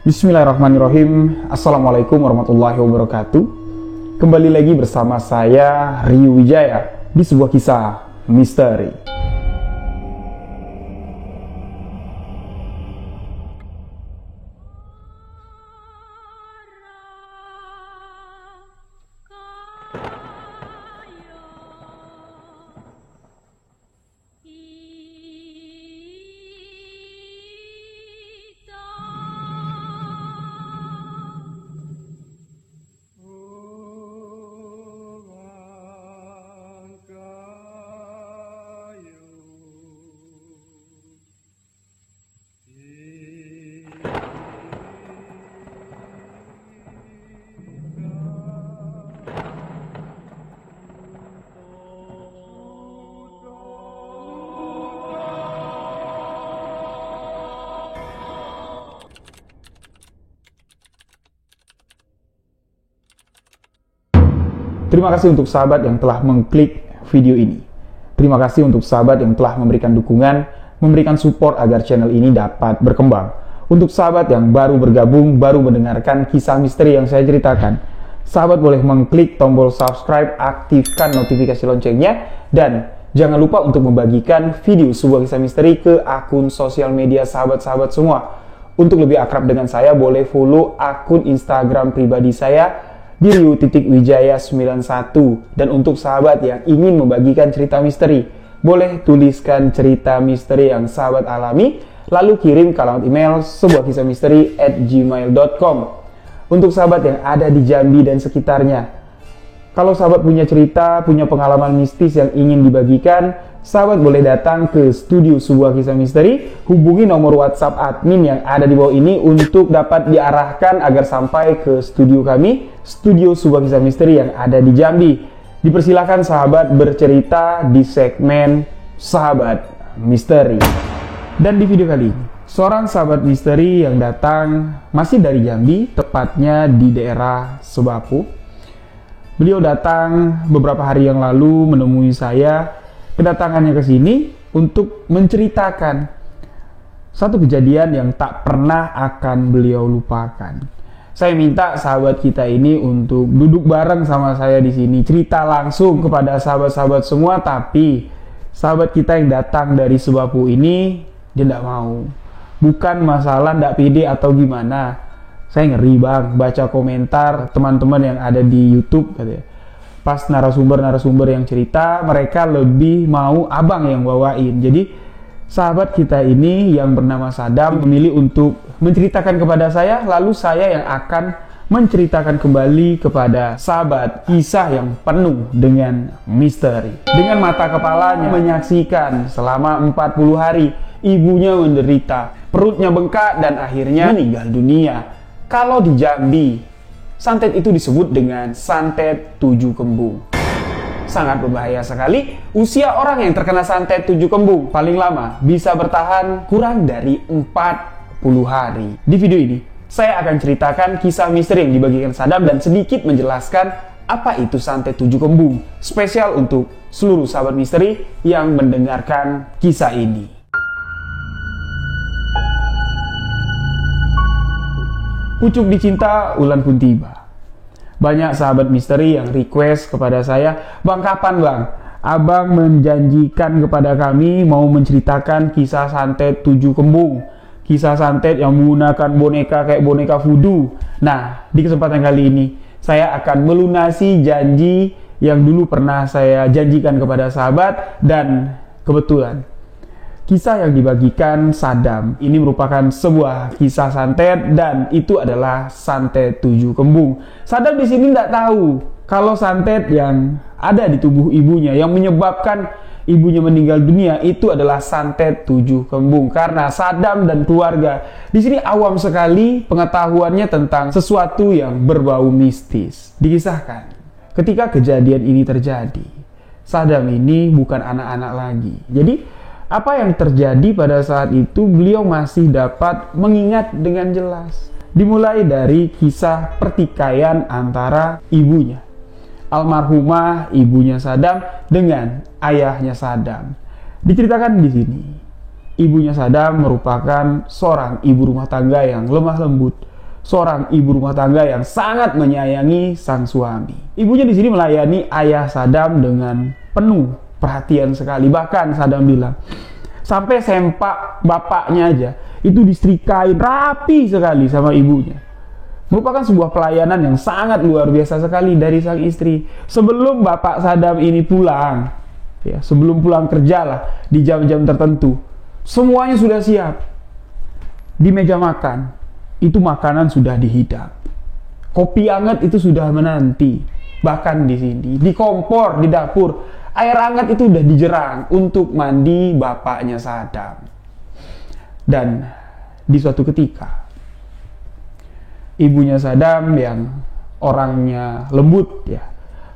Bismillahirrahmanirrahim. Assalamualaikum warahmatullahi wabarakatuh. Kembali lagi bersama saya Rio Wijaya di sebuah kisah misteri. Terima kasih untuk sahabat yang telah mengklik video ini. Terima kasih untuk sahabat yang telah memberikan dukungan, memberikan support agar channel ini dapat berkembang. Untuk sahabat yang baru bergabung, baru mendengarkan kisah misteri yang saya ceritakan, sahabat boleh mengklik tombol subscribe, aktifkan notifikasi loncengnya, dan jangan lupa untuk membagikan video sebuah kisah misteri ke akun sosial media sahabat-sahabat semua. Untuk lebih akrab dengan saya, boleh follow akun Instagram pribadi saya di Rio.Wijaya91. Dan untuk sahabat yang ingin membagikan cerita misteri, boleh tuliskan cerita misteri yang sahabat alami, lalu kirim ke alamat email sebuahkisahmisteri@gmail.com. Untuk sahabat yang ada di Jambi dan sekitarnya, kalau sahabat punya cerita, punya pengalaman mistis yang ingin dibagikan, sahabat boleh datang ke studio sebuah kisah misteri, hubungi nomor WhatsApp admin yang ada di bawah ini untuk dapat diarahkan agar sampai ke studio kami, studio sebuah kisah misteri yang ada di Jambi. Dipersilakan sahabat bercerita di segmen Sahabat Misteri. Dan di video kali ini, seorang sahabat misteri yang datang masih dari Jambi, tepatnya di daerah Sebapu. Beliau datang beberapa hari yang lalu menemui saya. Kedatangannya ke sini untuk menceritakan satu kejadian yang tak pernah akan beliau lupakan. Saya minta sahabat kita ini untuk duduk bareng sama saya di sini, cerita langsung kepada sahabat-sahabat semua. Tapi sahabat kita yang datang dari Sebapu ini, dia tidak mau. Bukan masalah tidak pede atau gimana. Saya ngeri bang, baca komentar teman-teman yang ada di YouTube katanya. Pas narasumber yang cerita, mereka lebih mau abang yang bawain. Jadi sahabat kita ini yang bernama Sadam memilih untuk menceritakan kepada saya, lalu saya yang akan menceritakan kembali kepada sahabat kisah yang penuh dengan misteri. Dengan mata kepalanya menyaksikan selama 40 hari ibunya menderita, perutnya bengkak dan akhirnya meninggal dunia. Kalau di Jambi, santet itu disebut dengan santet 7 kembung. Sangat berbahaya sekali. Usia orang yang terkena santet 7 kembung paling lama bisa bertahan kurang dari 40 hari. Di video ini, saya akan ceritakan kisah misteri yang dibagikan Sadam dan sedikit menjelaskan apa itu santet 7 kembung. Spesial untuk seluruh sahabat misteri yang mendengarkan kisah ini. Pucuk dicinta ulan pun tiba. Banyak sahabat misteri yang request kepada saya, "Bang, kapan bang? Abang menjanjikan kepada kami mau menceritakan kisah santet 7 kembung. Kisah santet yang menggunakan boneka kayak boneka voodoo." Nah, di kesempatan kali ini, saya akan melunasi janji yang dulu pernah saya janjikan kepada sahabat. Dan kebetulan kisah yang dibagikan Sadam ini merupakan sebuah kisah santet dan itu adalah santet 7 kembung. Sadam di sini tidak tahu kalau santet yang ada di tubuh ibunya yang menyebabkan ibunya meninggal dunia itu adalah santet 7 kembung. Karena Sadam dan keluarga di sini awam sekali pengetahuannya tentang sesuatu yang berbau mistis. Dikisahkan, ketika kejadian ini terjadi, Sadam ini bukan anak-anak lagi. Jadi apa yang terjadi pada saat itu beliau masih dapat mengingat dengan jelas. Dimulai dari kisah pertikaian antara ibunya, almarhumah ibunya Sadam, dengan ayahnya Sadam. Diceritakan di sini, ibunya Sadam merupakan seorang ibu rumah tangga yang lemah lembut, seorang ibu rumah tangga yang sangat menyayangi sang suami. Ibunya di sini melayani ayah Saddam dengan penuh perhatian sekali. Bahkan Saddam bilang, sampai sempak bapaknya aja itu disetrikain rapi sekali sama ibunya. Merupakan sebuah pelayanan yang sangat luar biasa sekali dari sang istri. Sebelum bapak Saddam ini pulang, ya, sebelum pulang kerja lah, di jam-jam tertentu, semuanya sudah siap. Di meja makan, itu makanan sudah dihidang. Kopi hangat itu sudah menanti. Bahkan di sini, di kompor, di dapur, air hangat itu sudah dijerang untuk mandi bapaknya Saddam. Dan di suatu ketika, ibunya Saddam yang orangnya lembut, ya,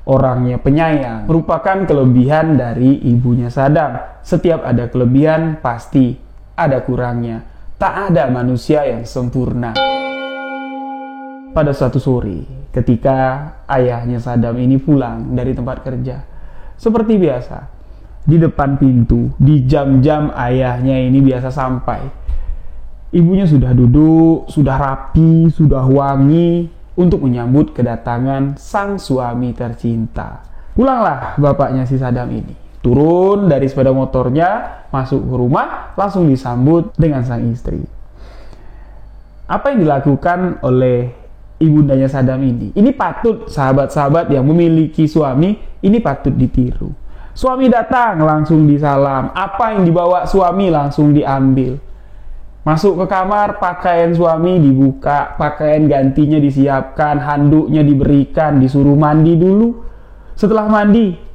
orangnya penyayang, merupakan kelebihan dari ibunya Saddam. Setiap ada kelebihan, pasti ada kurangnya. Tak ada manusia yang sempurna. Pada suatu sore, ketika ayahnya Saddam ini pulang dari tempat kerja, seperti biasa, di depan pintu, di jam-jam ayahnya ini biasa sampai, ibunya sudah duduk, sudah rapi, sudah wangi untuk menyambut kedatangan sang suami tercinta. Pulanglah bapaknya si Saddam ini. Turun dari sepeda motornya, masuk ke rumah, langsung disambut dengan sang istri. Apa yang dilakukan oleh ibundanya Saddam ini? Ini patut sahabat-sahabat yang memiliki suami, ini patut ditiru. Suami datang, langsung disalam. Apa yang dibawa suami langsung diambil. Masuk ke kamar, pakaian suami dibuka, pakaian gantinya disiapkan, handuknya diberikan, disuruh mandi dulu. Setelah mandi,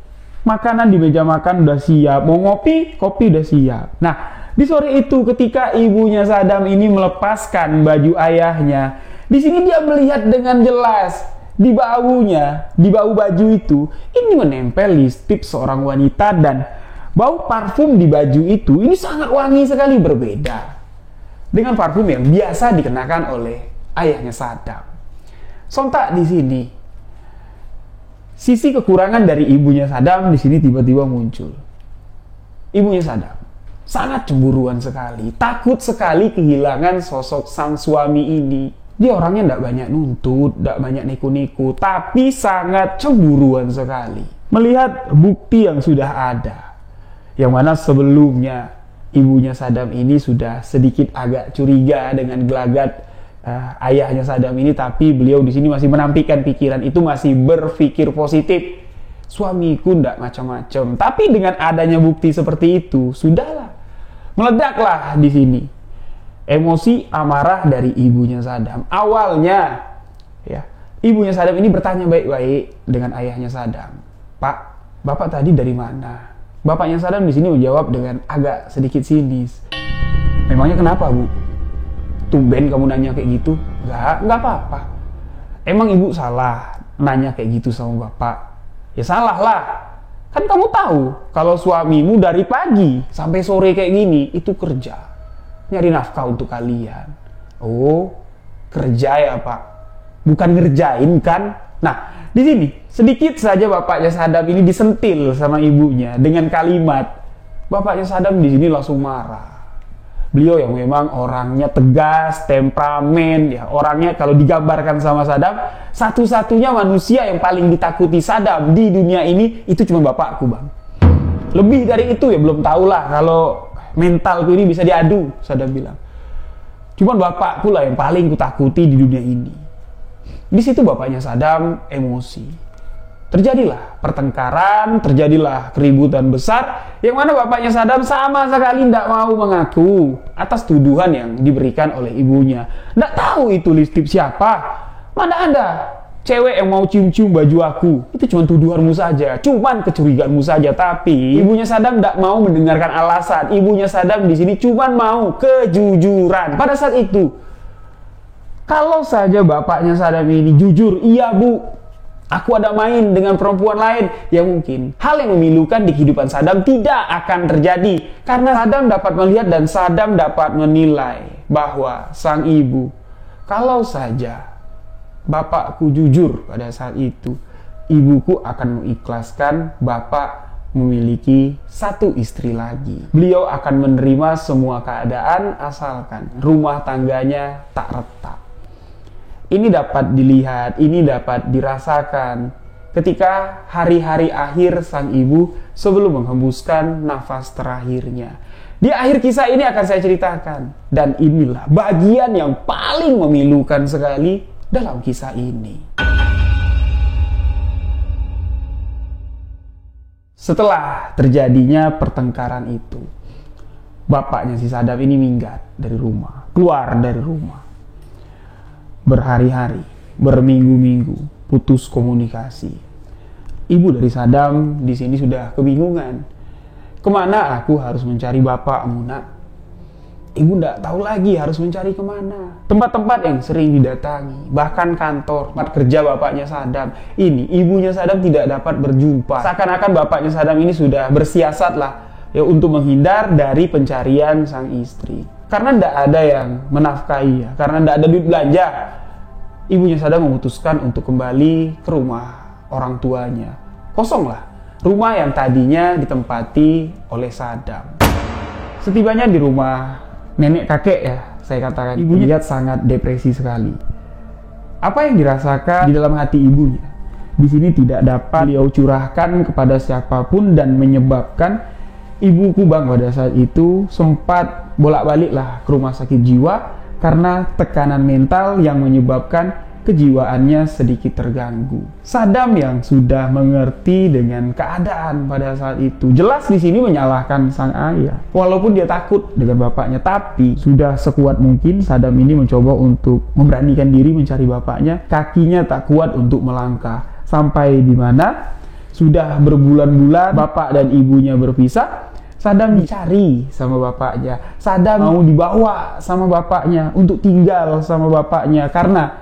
makanan di meja makan udah siap, mau ngopi, kopi udah siap. Nah, di sore itu ketika ibunya Saddam ini melepaskan baju ayahnya, di sini dia melihat dengan jelas di baunya, di bau baju itu, ini menempel lipstik seorang wanita dan bau parfum di baju itu, ini sangat wangi sekali, berbeda dengan parfum yang biasa dikenakan oleh ayahnya Saddam. Sontak di sini, sisi kekurangan dari ibunya Saddam di sini tiba-tiba muncul. Ibunya Saddam sangat cemburuan sekali, takut sekali kehilangan sosok sang suami ini. Dia orangnya tidak banyak nuntut, tidak banyak niku-niku, tapi sangat cemburuan sekali. Melihat bukti yang sudah ada, yang mana sebelumnya ibunya Saddam ini sudah sedikit agak curiga dengan gelagat ayahnya Saddam ini, tapi beliau di sini masih menampilkan pikiran itu, masih berpikir positif. Suamiku ndak macam-macam. Tapi dengan adanya bukti seperti itu, sudahlah, meledaklah di sini emosi amarah dari ibunya Saddam. Awalnya, ya, ibunya Saddam ini bertanya baik-baik dengan ayahnya Saddam. Pak, bapak tadi dari mana? Bapaknya Saddam di sini menjawab dengan agak sedikit sinis. Memangnya kenapa, Bu? Tumben kamu nanya kayak gitu? Enggak apa-apa. Emang ibu salah nanya kayak gitu sama bapak? Ya salah lah. Kan kamu tahu kalau suamimu dari pagi sampai sore kayak gini itu kerja, nyari nafkah untuk kalian. Oh, kerja ya Pak? Bukan ngerjain kan? Nah, di sini sedikit saja bapaknya Saddam ini disentil sama ibunya dengan kalimat. Bapaknya Saddam di sini langsung marah. Beliau yang memang orangnya tegas, temperamen, ya, orangnya kalau digambarkan sama Saddam, satu-satunya manusia yang paling ditakuti Saddam di dunia ini itu cuma bapakku, Bang. Lebih dari itu ya belum tahulah kalau mentalku ini bisa diadu, Saddam bilang. Cuman bapakku lah yang paling kutakuti di dunia ini. Di situ bapaknya Saddam emosi. Terjadilah pertengkaran, terjadilah keributan besar, yang mana bapaknya Saddam sama sekali tidak mau mengaku atas tuduhan yang diberikan oleh ibunya. Tidak tahu itu lipstik siapa, mana ada cewek yang mau cium-cium baju aku, itu cuma tuduhanmu saja, cuman kecurigaanmu saja. Tapi ibunya Saddam tidak mau mendengarkan alasan. Ibunya Saddam di sini cuman mau kejujuran. Pada saat itu, kalau saja bapaknya Saddam ini jujur, iya Bu, aku ada main dengan perempuan lain, ya mungkin hal yang memilukan di kehidupan Saddam tidak akan terjadi. Karena Saddam dapat melihat dan Saddam dapat menilai bahwa sang ibu, kalau saja bapakku jujur pada saat itu, ibuku akan mengikhlaskan bapak memiliki satu istri lagi. Beliau akan menerima semua keadaan asalkan rumah tangganya tak retak. Ini dapat dilihat, ini dapat dirasakan ketika hari-hari akhir sang ibu sebelum menghembuskan nafas terakhirnya. Di akhir kisah ini akan saya ceritakan. Dan inilah bagian yang paling memilukan sekali dalam kisah ini. Setelah terjadinya pertengkaran itu, bapaknya si Sadam ini minggat dari rumah, keluar dari rumah. Berhari-hari, berminggu-minggu, putus komunikasi. Ibu dari Sadam di sini sudah kebingungan. Kemana aku harus mencari bapakmu, nak? Ibu tidak tahu lagi harus mencari kemana. Tempat-tempat yang sering didatangi, bahkan kantor, tempat kerja bapaknya Sadam. Ini ibunya Sadam tidak dapat berjumpa. Seakan-akan bapaknya Sadam ini sudah bersiasat lah ya untuk menghindar dari pencarian sang istri. Karena tidak ada yang menafkahi ya, karena tidak ada duit belanja. Ibunya Sadam memutuskan untuk kembali ke rumah orang tuanya. Kosong lah rumah yang tadinya ditempati oleh Sadam. Setibanya di rumah nenek kakek ya, saya katakan, ibunya lihat sangat depresi sekali. Apa yang dirasakan di dalam hati ibunya di sini tidak dapat beliau curahkan kepada siapapun dan menyebabkan Ibu Kubang pada saat itu sempat bolak-balik lah ke rumah sakit jiwa karena tekanan mental yang menyebabkan kejiwaannya sedikit terganggu. Sadam yang sudah mengerti dengan keadaan pada saat itu, jelas di sini menyalahkan sang ayah. Walaupun dia takut dengan bapaknya, tapi sudah sekuat mungkin Sadam ini mencoba untuk memberanikan diri mencari bapaknya. Kakinya tak kuat untuk melangkah. Sampai di mana sudah berbulan-bulan bapak dan ibunya berpisah. Sadam dicari sama bapaknya. Sadam mau dibawa sama bapaknya untuk tinggal sama bapaknya karena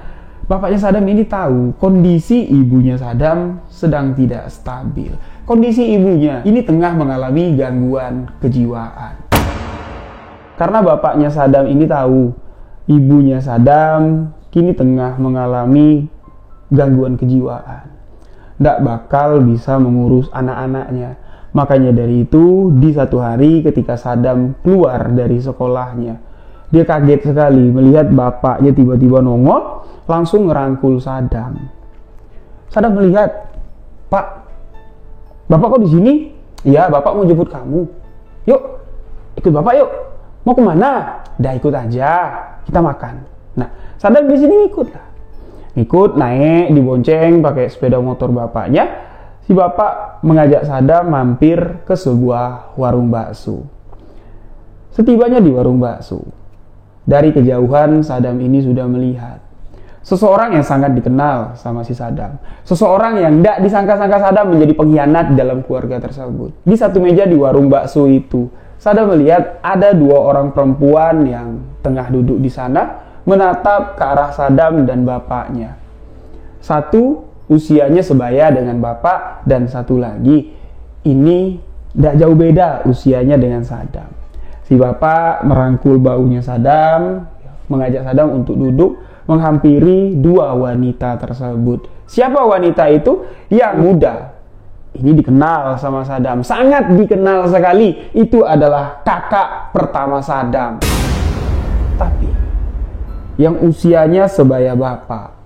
bapaknya Sadam ini tahu kondisi ibunya Sadam sedang tidak stabil. Kondisi ibunya ini tengah mengalami gangguan kejiwaan. Karena bapaknya Sadam ini tahu ibunya Sadam kini tengah mengalami gangguan kejiwaan, tidak bakal bisa mengurus anak-anaknya. Makanya dari itu, di satu hari ketika Sadam keluar dari sekolahnya, dia kaget sekali melihat bapaknya tiba-tiba nongol, langsung ngerangkul Sadam. Sadam melihat, "Pak, bapak kok di sini?" "Iya, bapak mau jemput kamu." "Yuk, ikut bapak yuk." "Mau kemana?" "Dah ikut aja, kita makan." Nah, Sadam di sini ikut lah. Ikut naik, dibonceng pakai sepeda motor bapaknya. Si bapak mengajak Sadam mampir ke sebuah warung bakso. Setibanya di warung bakso, dari kejauhan Sadam ini sudah melihat seseorang yang sangat dikenal sama si Sadam. Seseorang yang tidak disangka-sangka Sadam menjadi pengkhianat dalam keluarga tersebut. Di satu meja di warung bakso itu, Sadam melihat ada dua orang perempuan yang tengah duduk di sana menatap ke arah Sadam dan bapaknya. Satu usianya sebaya dengan bapak, dan satu lagi ini tidak jauh beda usianya dengan Sadam. Si bapak merangkul baunya Sadam, mengajak Sadam untuk duduk menghampiri dua wanita tersebut. Siapa wanita itu? Yang muda. Ini dikenal sama Sadam, sangat dikenal sekali. Itu adalah kakak pertama Sadam. Tapi yang usianya sebaya bapak,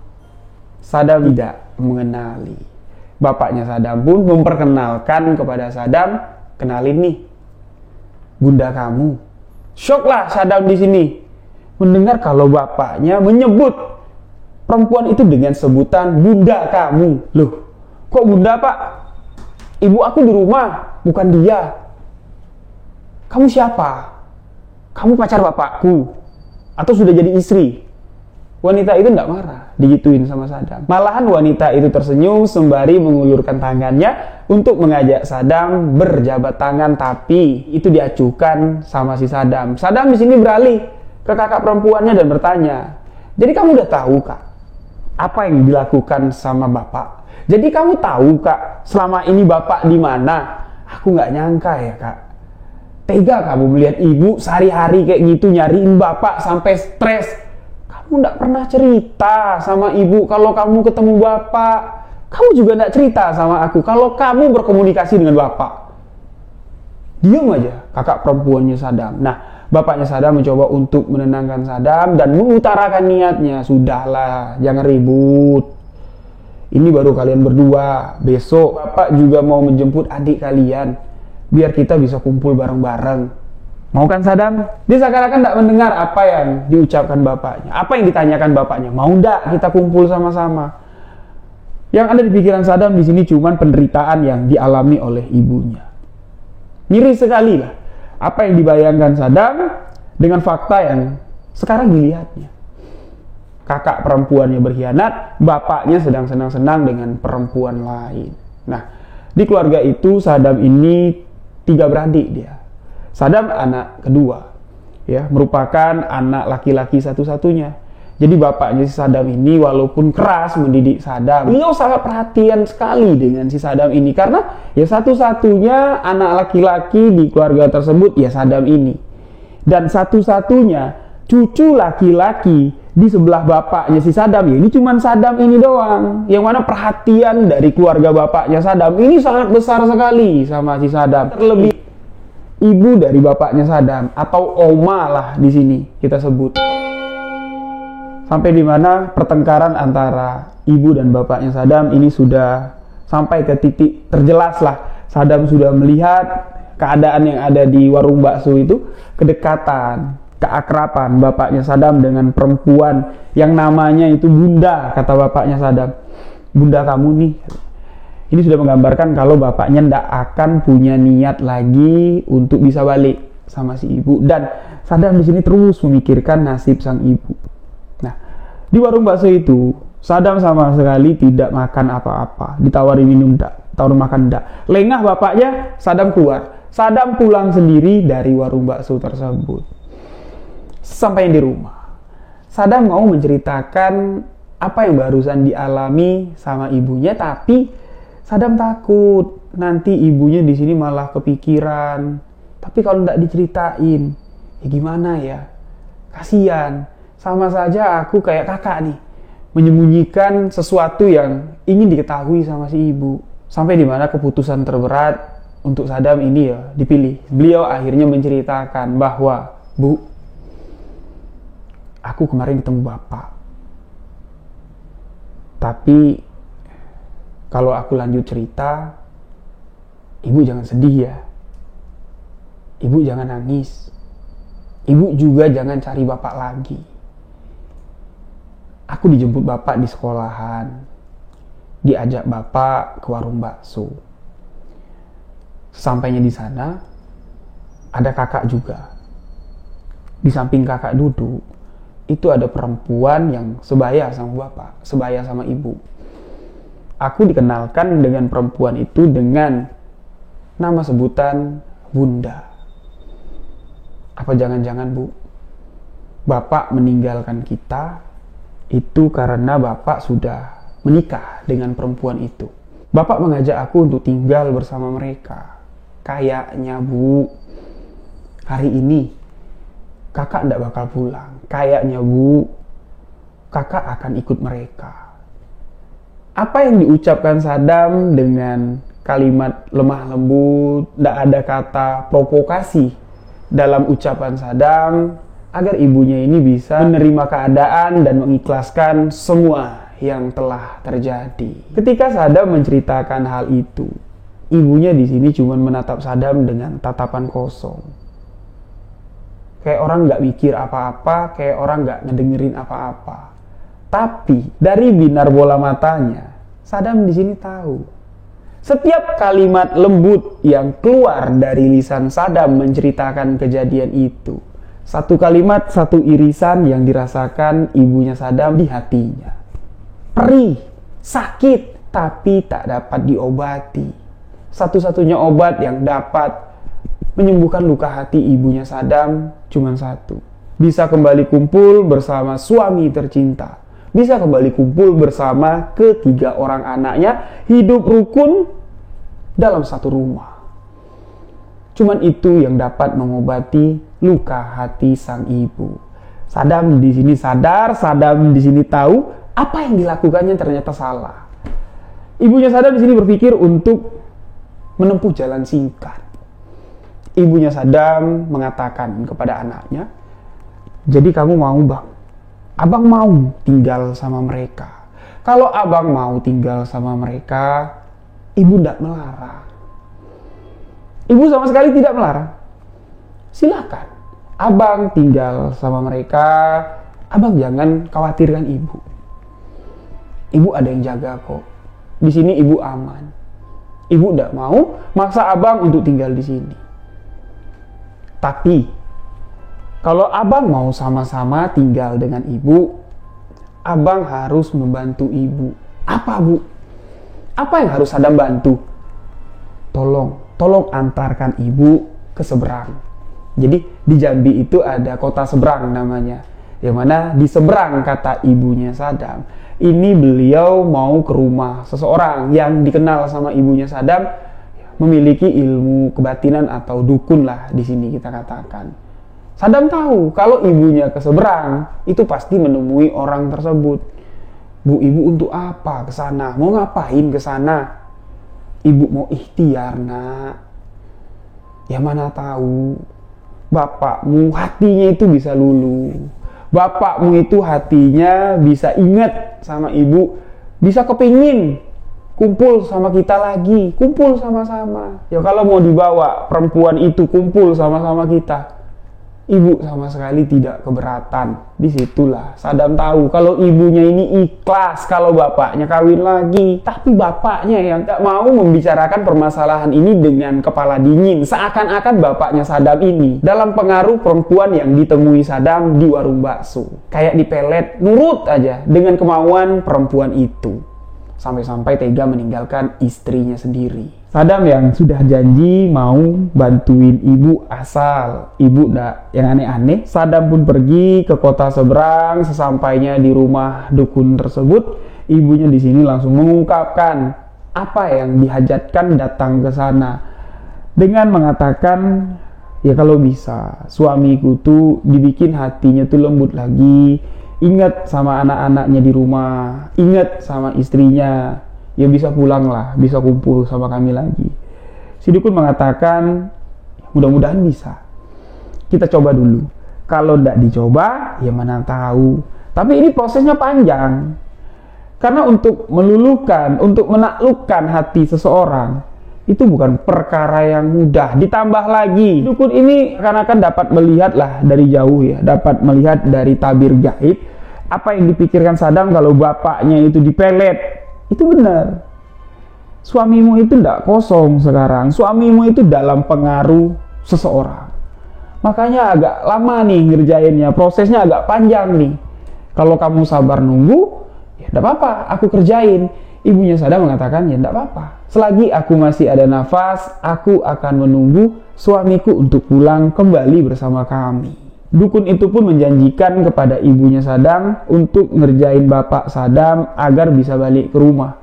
Sadam tidak mengenali. Bapaknya Sadam pun memperkenalkan kepada Sadam, "Kenalin nih, bunda kamu." Syoklah Sadam di sini mendengar kalau bapaknya menyebut perempuan itu dengan sebutan bunda kamu. "Loh, kok bunda, Pak? Ibu aku di rumah, bukan dia." "Kamu siapa? Kamu pacar bapakku? Atau sudah jadi istri?" Wanita itu tidak marah, digituin sama Sadam. Malahan wanita itu tersenyum sembari mengulurkan tangannya untuk mengajak Sadam berjabat tangan, tapi itu diacuhkan sama si Sadam. Sadam di sini beralih ke kakak perempuannya dan bertanya, "Jadi kamu udah tahu, Kak, apa yang dilakukan sama bapak? Jadi kamu tahu, Kak, selama ini bapak di mana?" "Aku nggak nyangka ya, Kak. Tega kamu melihat ibu sehari-hari kayak gitu nyariin bapak sampai stres. Kamu tidak pernah cerita sama ibu kalau kamu ketemu bapak. Kamu juga tidak cerita sama aku kalau kamu berkomunikasi dengan bapak." Diam aja kakak perempuannya Sadam. Nah, Bapaknya Saddam mencoba untuk menenangkan Saddam dan mengutarakan niatnya, sudahlah, jangan ribut. Ini baru kalian berdua, besok bapak juga mau menjemput adik kalian, biar kita bisa kumpul bareng-bareng. Mau kan Saddam? Dia seakan-akan tidak mendengar apa yang diucapkan bapaknya, apa yang ditanyakan bapaknya. Mau tidak kita kumpul sama-sama? Yang ada di pikiran Saddam di sini cuma penderitaan yang dialami oleh ibunya. Miris sekali lah apa yang dibayangkan Saddam dengan fakta yang sekarang dilihatnya. Kakak perempuannya berkhianat, bapaknya sedang senang-senang dengan perempuan lain. Nah, di keluarga itu Saddam ini 3 beradik dia. Saddam anak kedua, ya, merupakan anak laki-laki satu-satunya. Jadi bapaknya si Saddam ini walaupun keras mendidik Saddam, beliau sangat perhatian sekali dengan si Saddam ini karena ya satu-satunya anak laki-laki di keluarga tersebut ya Saddam ini. Dan satu-satunya cucu laki-laki di sebelah bapaknya si Saddam ya ini cuman Saddam ini doang. Yang mana perhatian dari keluarga bapaknya Saddam ini sangat besar sekali sama si Saddam. Terlebih ibu dari bapaknya Saddam atau Oma lah di sini kita sebut. Sampai di mana pertengkaran antara ibu dan bapaknya Saddam ini sudah sampai ke titik terjelas lah. Saddam sudah melihat keadaan yang ada di warung bakso itu, kedekatan, keakraban bapaknya Saddam dengan perempuan yang namanya itu Bunda, kata bapaknya Saddam. Bunda kamu nih. Ini sudah menggambarkan kalau bapaknya tidak akan punya niat lagi untuk bisa balik sama si ibu. Dan Saddam di sini terus memikirkan nasib sang ibu. Nah, di warung bakso itu Saddam sama sekali tidak makan apa-apa. Ditawari minum enggak, tawar makan enggak. Lengah bapaknya, Saddam keluar. Saddam pulang sendiri dari warung bakso tersebut. Sampai di rumah, Saddam mau menceritakan apa yang barusan dialami sama ibunya, tapi Saddam takut nanti ibunya di sini malah kepikiran. Tapi kalau enggak diceritain, ya gimana ya? Kasihan. Sama saja aku kayak kakak nih, menyembunyikan sesuatu yang ingin diketahui sama si ibu. Sampai di mana keputusan terberat untuk Saddam ini ya dipilih. Beliau akhirnya menceritakan bahwa, Bu, aku kemarin ketemu bapak. Tapi kalau aku lanjut cerita, ibu jangan sedih ya. Ibu jangan nangis. Ibu juga jangan cari bapak lagi. Aku dijemput bapak di sekolahan, diajak bapak ke warung bakso. Sesampainya di sana, ada kakak juga. Di samping kakak duduk, itu ada perempuan yang sebaya sama bapak, sebaya sama ibu. Aku dikenalkan dengan perempuan itu dengan nama sebutan Bunda. Apa jangan-jangan, Bu, bapak meninggalkan kita itu karena bapak sudah menikah dengan perempuan itu. Bapak mengajak aku untuk tinggal bersama mereka. Kayaknya, Bu, hari ini kakak tidak bakal pulang. Kayaknya, Bu, kakak akan ikut mereka. Apa yang diucapkan Saddam dengan kalimat lemah lembut, tidak ada kata provokasi dalam ucapan Saddam, agar ibunya ini bisa menerima keadaan dan mengikhlaskan semua yang telah terjadi. Ketika Saddam menceritakan hal itu, ibunya di sini cuma menatap Saddam dengan tatapan kosong. Kayak orang nggak mikir apa-apa, kayak orang nggak ngedengerin apa-apa. Tapi dari binar bola matanya, Saddam di sini tahu. Setiap kalimat lembut yang keluar dari lisan Saddam menceritakan kejadian itu, satu kalimat, satu irisan yang dirasakan ibunya Saddam di hatinya. Perih, sakit, tapi tak dapat diobati. Satu-satunya obat yang dapat menyembuhkan luka hati ibunya Saddam cuma satu. Bisa kembali kumpul bersama suami tercinta. Bisa kembali kumpul bersama ketiga orang anaknya, hidup rukun dalam satu rumah. Cuman itu yang dapat mengobati luka hati sang ibu. Saddam di sini sadar, Saddam di sini tahu apa yang dilakukannya ternyata salah. Ibunya Saddam di sini berpikir untuk menempuh jalan singkat. Ibunya Saddam mengatakan kepada anaknya, jadi kamu mau bang? Abang mau tinggal sama mereka. Kalau abang mau tinggal sama mereka, ibu tidak melarang. Ibu sama sekali tidak melarang. Silakan, abang tinggal sama mereka. Abang jangan khawatirkan ibu. Ibu ada yang jaga kok. Di sini ibu aman. Ibu tidak mau maksa abang untuk tinggal di sini. Tapi kalau abang mau sama-sama tinggal dengan ibu, abang harus membantu ibu. Apa bu? Apa yang harus Saddam bantu? Tolong antarkan ibu ke seberang. Jadi di Jambi itu ada kota seberang namanya, yang mana di seberang kata ibunya Saddam, ini beliau mau ke rumah seseorang yang dikenal sama ibunya Saddam, memiliki ilmu kebatinan atau dukun lah di sini kita katakan. Saddam tahu kalau ibunya ke seberang itu pasti menemui orang tersebut. Bu, ibu untuk apa ke sana? Mau ngapain ke sana? Ibu mau ikhtiar, nak. Ya mana tahu bapakmu hatinya itu bisa luluh. Bapakmu itu hatinya bisa ingat sama ibu, bisa kepingin kumpul sama kita lagi, kumpul sama-sama. Ya kalau mau dibawa perempuan itu kumpul sama-sama kita, ibu sama sekali tidak keberatan. Disitulah Saddam tahu kalau ibunya ini ikhlas kalau bapaknya kawin lagi. Tapi bapaknya yang tak mau membicarakan permasalahan ini dengan kepala dingin. Seakan-akan bapaknya Saddam ini dalam pengaruh perempuan yang ditemui Saddam di warung bakso. Kayak dipelet, nurut aja dengan kemauan perempuan itu. Sampai-sampai tega meninggalkan istrinya sendiri. Saddam yang sudah janji mau bantuin ibu asal ibu ndak yang aneh-aneh. Saddam pun pergi ke kota seberang. Sesampainya di rumah dukun tersebut, ibunya di sini langsung mengungkapkan apa yang dihajatkan datang ke sana dengan mengatakan, ya kalau bisa suamiku tuh dibikin hatinya tuh lembut lagi. Ingat sama anak-anaknya di rumah, ingat sama istrinya, ya bisa pulang lah, bisa kumpul sama kami lagi. Si dukun mengatakan, mudah-mudahan bisa. Kita coba dulu. Kalau tidak dicoba, ya mana tahu. Tapi ini prosesnya panjang. Karena untuk meluluhkan, untuk menaklukkan hati seseorang, itu bukan perkara yang mudah. Ditambah lagi, dukun ini akan dapat melihat lah dari jauh ya, dapat melihat dari tabir gaib apa yang dipikirkan Saddam kalau bapaknya itu dipelet. Itu benar. Suamimu itu tidak kosong sekarang. Suamimu itu dalam pengaruh seseorang. Makanya agak lama nih ngerjainnya, prosesnya agak panjang nih. Kalau kamu sabar nunggu, ya tidak apa-apa, aku kerjain. Ibunya Saddam mengatakan, ya tidak apa-apa. Selagi aku masih ada nafas, aku akan menunggu suamiku untuk pulang kembali bersama kami. Dukun itu pun menjanjikan kepada ibunya Saddam untuk ngerjain bapak Saddam agar bisa balik ke rumah.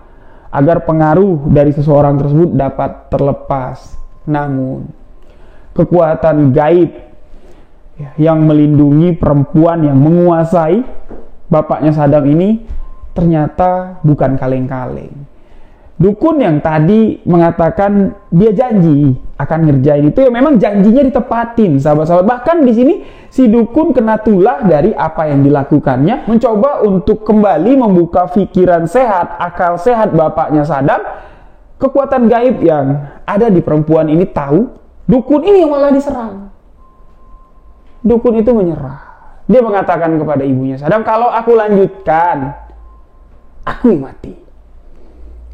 Agar pengaruh dari seseorang tersebut dapat terlepas. Namun, kekuatan gaib yang melindungi perempuan yang menguasai bapaknya Saddam ini ternyata bukan kaleng-kaleng. Dukun yang tadi mengatakan dia janji akan ngerjain itu, ya memang janjinya ditepatin, sahabat-sahabat. Bahkan di sini si dukun kena tulah dari apa yang dilakukannya, mencoba untuk kembali membuka pikiran sehat, akal sehat bapaknya Saddam. Kekuatan gaib yang ada di perempuan ini tahu, dukun ini yang malah diserang. Dukun itu menyerah. Dia mengatakan kepada ibunya Saddam, kalau aku lanjutkan, aku yang mati.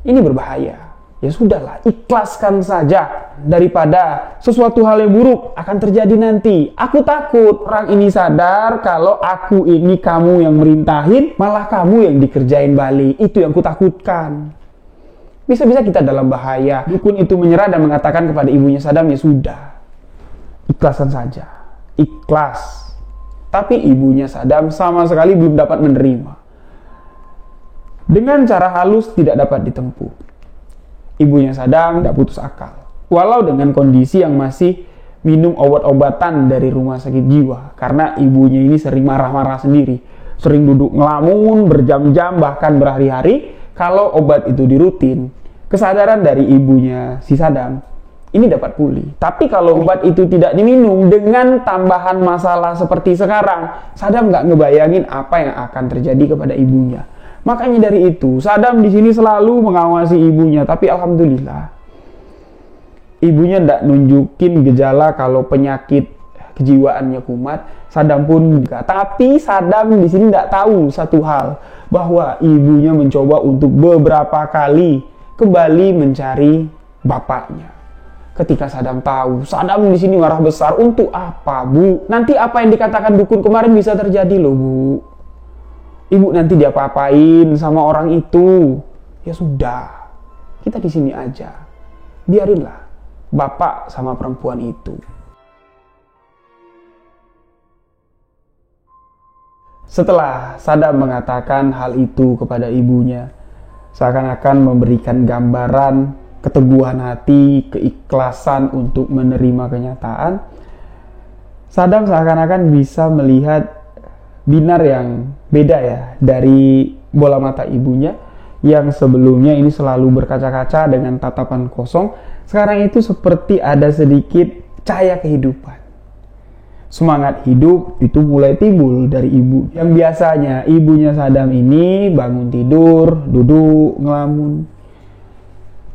Ini berbahaya. Ya sudahlah, ikhlaskan saja daripada sesuatu hal yang buruk akan terjadi nanti. Aku takut orang ini sadar kalau aku ini kamu yang merintahin, malah kamu yang dikerjain balik. Itu yang kutakutkan. Bisa-bisa kita dalam bahaya. Dukun itu menyerah dan mengatakan kepada ibunya Saddam, ya sudah, ikhlaskan saja. Ikhlas. Tapi ibunya Saddam sama sekali belum dapat menerima. Dengan cara halus tidak dapat ditempuh. Ibunya Saddam tidak putus akal. Walau dengan kondisi yang masih minum obat-obatan dari rumah sakit jiwa. Karena ibunya ini sering marah-marah sendiri. Sering duduk ngelamun berjam-jam bahkan berhari-hari. Kalau obat itu dirutin, kesadaran dari ibunya si Saddam, ini dapat pulih. Tapi kalau obat itu tidak diminum dengan tambahan masalah seperti sekarang, Saddam nggak ngebayangin apa yang akan terjadi kepada ibunya. Makanya dari itu, Saddam di sini selalu mengawasi ibunya. Tapi alhamdulillah, ibunya nggak nunjukin gejala kalau penyakit kejiwaannya kumat. Saddam pun enggak. Tapi Saddam di sini nggak tahu satu hal, bahwa ibunya mencoba untuk beberapa kali kembali mencari bapaknya. Ketika Saddam tahu, Saddam di sini marah besar. Untuk apa, Bu? Nanti apa yang dikatakan dukun kemarin bisa terjadi loh, Bu. Ibu nanti diapa-apain sama orang itu. Ya sudah, kita di sini aja. Biarinlah bapak sama perempuan itu. Setelah Saddam mengatakan hal itu kepada ibunya, seakan-akan memberikan gambaran keteguhan hati, keikhlasan untuk menerima kenyataan, Saddam seakan-akan bisa melihat binar yang beda ya dari bola mata ibunya yang sebelumnya ini selalu berkaca-kaca dengan tatapan kosong. Sekarang itu seperti ada sedikit cahaya kehidupan. Semangat hidup itu mulai timbul dari ibu. Yang biasanya ibunya Saddam ini bangun tidur, duduk, ngelamun.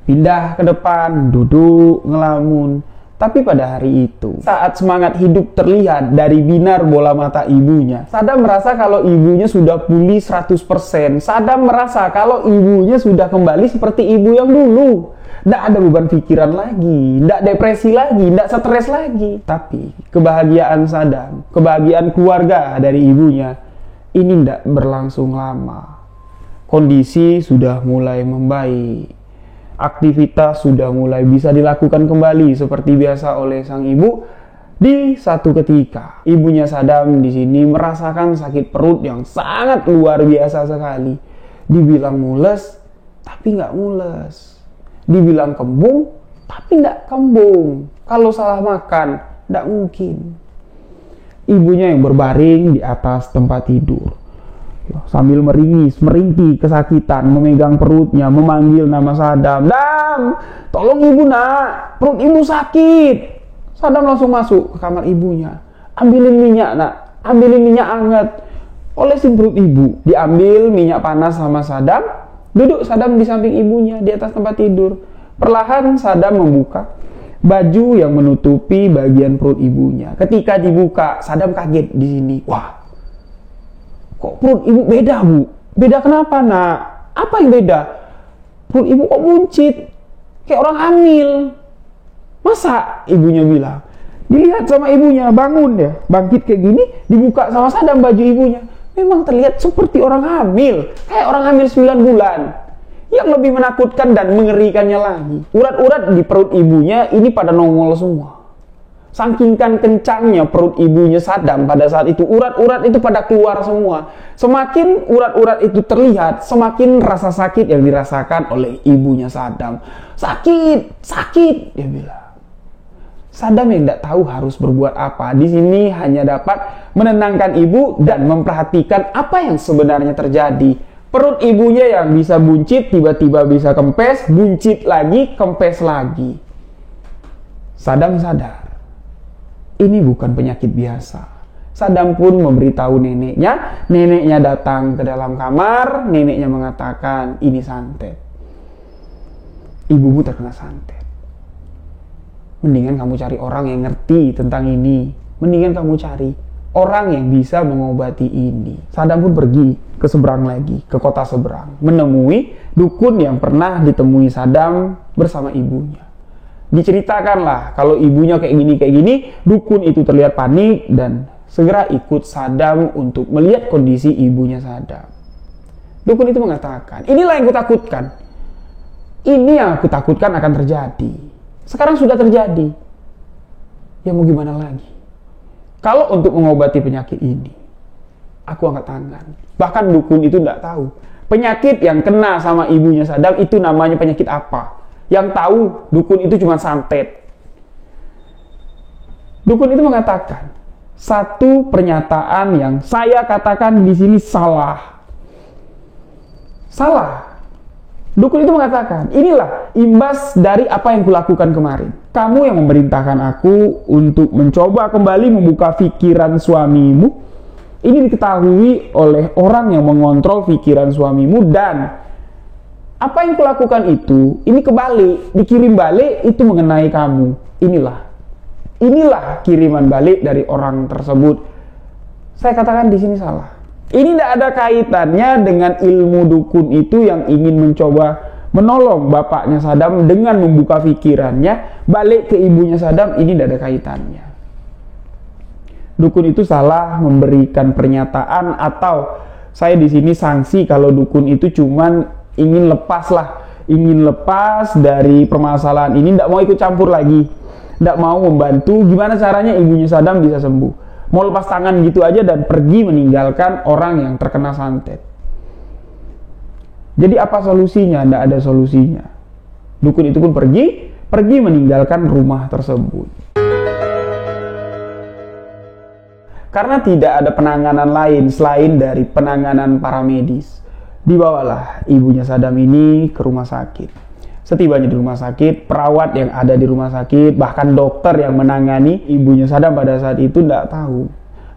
Pindah ke depan, duduk, ngelamun. Tapi pada hari itu, saat semangat hidup terlihat dari binar bola mata ibunya, Saddam merasa kalau ibunya sudah pulih 100%. Saddam merasa kalau ibunya sudah kembali seperti ibu yang dulu. Nggak ada beban pikiran lagi, nggak depresi lagi, nggak stres lagi. Tapi kebahagiaan Saddam, kebahagiaan keluarga dari ibunya, ini nggak berlangsung lama. Kondisi sudah mulai membaik. Aktivitas sudah mulai bisa dilakukan kembali seperti biasa oleh sang ibu. Di satu ketika, ibunya Saddam di sini merasakan sakit perut yang sangat luar biasa sekali. Dibilang mules, tapi nggak mules. Dibilang kembung, tapi nggak kembung. Kalau salah makan, nggak mungkin. Ibunya yang berbaring di atas tempat tidur, sambil meringis, merintih kesakitan, memegang perutnya, memanggil nama Saddam. "Dam, tolong ibu nak, perut ibu sakit." Saddam langsung masuk ke kamar ibunya. "Ambilin minyak nak, ambilin minyak hangat, olesin perut ibu." Diambil minyak panas sama Saddam. Duduk Saddam di samping ibunya di atas tempat tidur. Perlahan Saddam membuka baju yang menutupi bagian perut ibunya. Ketika dibuka, Saddam kaget di sini. Wah, kok perut ibu beda, Bu? Beda kenapa, nak? Apa yang beda? Perut ibu kok buncit, kayak orang hamil. Masa? Ibunya bilang. Dilihat sama ibunya, bangun ya, bangkit kayak gini, dibuka sama Saddam baju ibunya. Memang terlihat seperti orang hamil, kayak orang hamil 9 bulan. Yang lebih menakutkan dan mengerikannya lagi, urat-urat di perut ibunya ini pada nongol semua. Saking kencangnya perut ibunya Saddam pada saat itu, urat-urat itu pada keluar semua. Semakin urat-urat itu terlihat, semakin rasa sakit yang dirasakan oleh ibunya Saddam. Sakit, sakit, dia bilang. Saddam yang tidak tahu harus berbuat apa. Di sini hanya dapat menenangkan ibu dan memperhatikan apa yang sebenarnya terjadi. Perut ibunya yang bisa buncit, tiba-tiba bisa kempes, buncit lagi, kempes lagi. Saddam sadar. Ini bukan penyakit biasa. Saddam pun memberitahu neneknya. Neneknya datang ke dalam kamar. Neneknya mengatakan, "Ini santet. Ibumu terkena santet. Mendingan kamu cari orang yang ngerti tentang ini. Mendingan kamu cari orang yang bisa mengobati ini." Saddam pun pergi ke seberang lagi, ke kota seberang, menemui dukun yang pernah ditemui Saddam bersama ibunya. Diceritakanlah kalau ibunya kayak gini, dukun itu terlihat panik dan segera ikut Saddam untuk melihat kondisi ibunya Saddam. Dukun itu mengatakan, "Inilah yang kutakutkan. Ini yang aku takutkan akan terjadi. Sekarang sudah terjadi. Ya mau gimana lagi? Kalau untuk mengobati penyakit ini, aku angkat tangan." Bahkan dukun itu tidak tahu penyakit yang kena sama ibunya Saddam itu namanya penyakit apa. Yang tahu dukun itu cuma santet. Dukun itu mengatakan satu pernyataan yang saya katakan di sini salah. Salah. Dukun itu mengatakan, inilah imbas dari apa yang kulakukan kemarin. Kamu yang memerintahkan aku untuk mencoba kembali membuka pikiran suamimu. Ini diketahui oleh orang yang mengontrol pikiran suamimu, dan apa yang kulakukan itu, ini kebalik, dikirim balik itu mengenai kamu. Inilah kiriman balik dari orang tersebut. Saya katakan di sini salah. Ini tidak ada kaitannya dengan ilmu dukun itu yang ingin mencoba menolong bapaknya Saddam dengan membuka pikirannya balik ke ibunya Saddam. Ini tidak ada kaitannya. Dukun itu salah memberikan pernyataan, atau saya di sini sanksi kalau dukun itu cuman ingin lepas dari permasalahan ini, tidak mau ikut campur lagi, tidak mau membantu gimana caranya ibunya Saddam bisa sembuh. Mau lepas tangan gitu aja dan pergi meninggalkan orang yang terkena santet. Jadi apa solusinya? Tidak ada solusinya. Dukun itu pun pergi meninggalkan rumah tersebut. Karena tidak ada penanganan lain selain dari penanganan para medis. Dibawalah ibunya Saddam ini ke rumah sakit. Setibanya di rumah sakit, perawat yang ada di rumah sakit, bahkan dokter yang menangani ibunya Saddam pada saat itu tidak tahu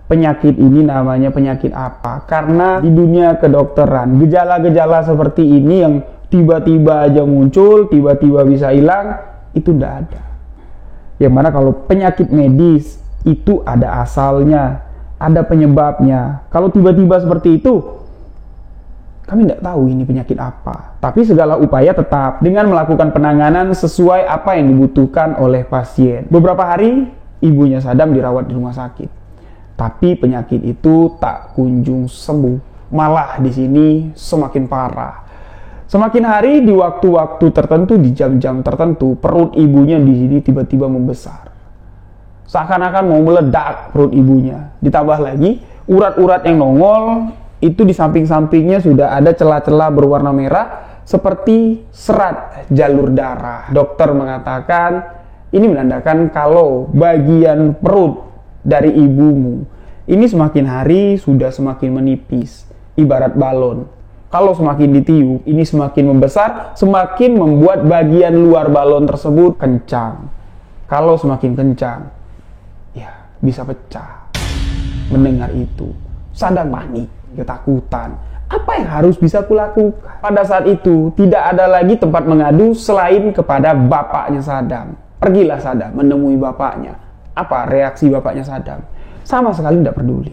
penyakit ini namanya penyakit apa. Karena di dunia kedokteran, gejala-gejala seperti ini yang tiba-tiba aja muncul, tiba-tiba bisa hilang, itu tidak ada. Yang mana kalau penyakit medis itu ada asalnya, ada penyebabnya. Kalau tiba-tiba seperti itu, kami tidak tahu ini penyakit apa. Tapi segala upaya tetap dengan melakukan penanganan sesuai apa yang dibutuhkan oleh pasien. Beberapa hari ibunya Saddam dirawat di rumah sakit. Tapi penyakit itu tak kunjung sembuh. Malah di sini semakin parah. Semakin hari di waktu-waktu tertentu, di jam-jam tertentu, perut ibunya di sini tiba-tiba membesar. Seakan-akan mau meledak perut ibunya. Ditambah lagi urat-urat yang nongol, itu di samping-sampingnya sudah ada celah-celah berwarna merah seperti serat jalur darah. Dokter mengatakan ini menandakan kalau bagian perut dari ibumu ini semakin hari sudah semakin menipis, ibarat balon. Kalau semakin ditiup, ini semakin membesar, semakin membuat bagian luar balon tersebut kencang. Kalau semakin kencang, ya bisa pecah. Mendengar itu, Saddam panik, ketakutan. Apa yang harus bisa kulakukan? Pada saat itu, tidak ada lagi tempat mengadu selain kepada bapaknya Saddam. Pergilah Saddam menemui bapaknya. Apa reaksi bapaknya Saddam? Sama sekali tidak peduli.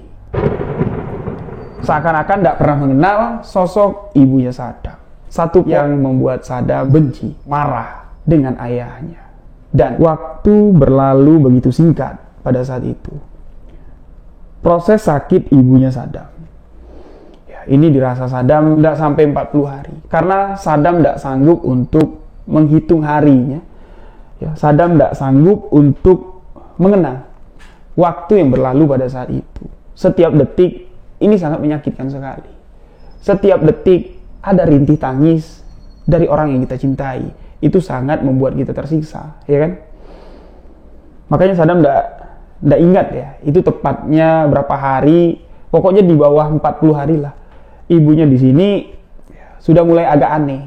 Seakan-akan tidak pernah mengenal sosok ibunya Saddam. Satu yang membuat Saddam benci, marah dengan ayahnya. Dan waktu berlalu begitu singkat pada saat itu. Proses sakit ibunya Saddam, ini dirasa Saddam tidak sampai 40 hari. Karena Saddam tidak sanggup untuk menghitung harinya. Saddam tidak sanggup untuk mengenang waktu yang berlalu pada saat itu. Setiap detik ini sangat menyakitkan sekali. Setiap detik ada rintih tangis dari orang yang kita cintai. Itu sangat membuat kita tersiksa, ya kan? Makanya Saddam tidak ingat ya, itu tepatnya berapa hari. Pokoknya di bawah 40 hari lah. Ibunya di sini sudah mulai agak aneh.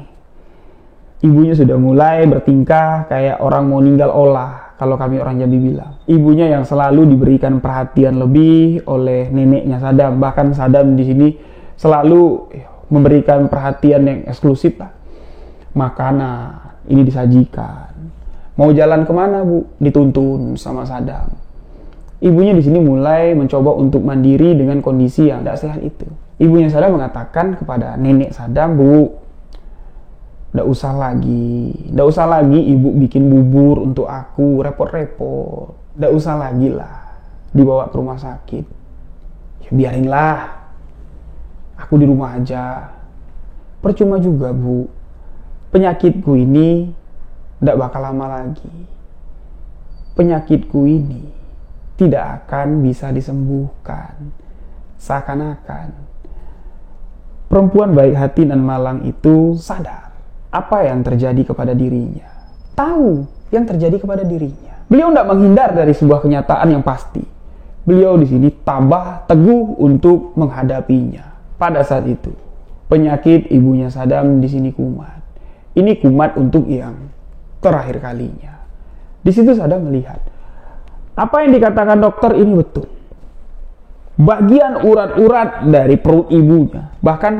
Ibunya sudah mulai bertingkah kayak orang mau ninggal olah, kalau kami orang Jambi bilang. Ibunya yang selalu diberikan perhatian lebih oleh neneknya Saddam. Bahkan Saddam di sini selalu memberikan perhatian yang eksklusif lah. Makanan ini disajikan. Mau jalan kemana bu? Dituntun sama Saddam. Ibunya di sini mulai mencoba untuk mandiri dengan kondisi yang tidak sehat itu. Ibunya Saddam mengatakan kepada nenek Saddam, bu, tidak usah lagi ibu bikin bubur untuk aku, repot-repot. Tidak usah lagi lah dibawa ke rumah sakit. Ya, biarinlah, aku di rumah aja. Percuma juga bu, penyakitku ini tidak bakal lama lagi. Penyakitku ini tidak akan bisa disembuhkan. Seakan-akan perempuan baik hati dan malang itu sadar apa yang terjadi kepada dirinya. Tahu yang terjadi kepada dirinya. Beliau tidak menghindar dari sebuah kenyataan yang pasti. Beliau di sini tabah teguh untuk menghadapinya. Pada saat itu, penyakit ibunya Saddam di sini kumat. Ini kumat untuk yang terakhir kalinya. Di situ Saddam melihat apa yang dikatakan dokter ini betul. Bagian urat-urat dari perut ibunya, bahkan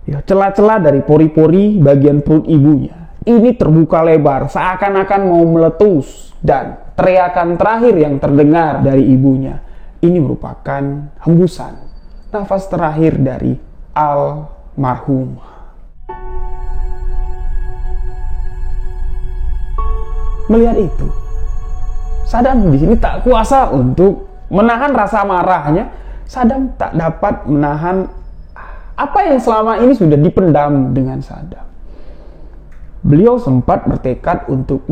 ya, celah-celah dari pori-pori bagian perut ibunya, ini terbuka lebar, seakan-akan mau meletus. Dan teriakan terakhir yang terdengar dari ibunya, ini merupakan hembusan nafas terakhir dari almarhumah. Melihat itu, Saddam di sini tak kuasa untuk menahan rasa marahnya. Saddam tak dapat menahan apa yang selama ini sudah dipendam dengan Saddam. Beliau sempat bertekad untuk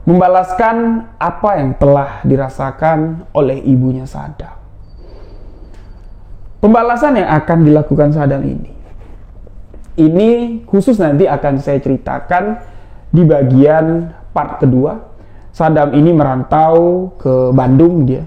membalaskan apa yang telah dirasakan oleh ibunya Saddam. Pembalasan yang akan dilakukan Saddam ini khusus nanti akan saya ceritakan di bagian part kedua. Saddam ini merantau ke Bandung dia.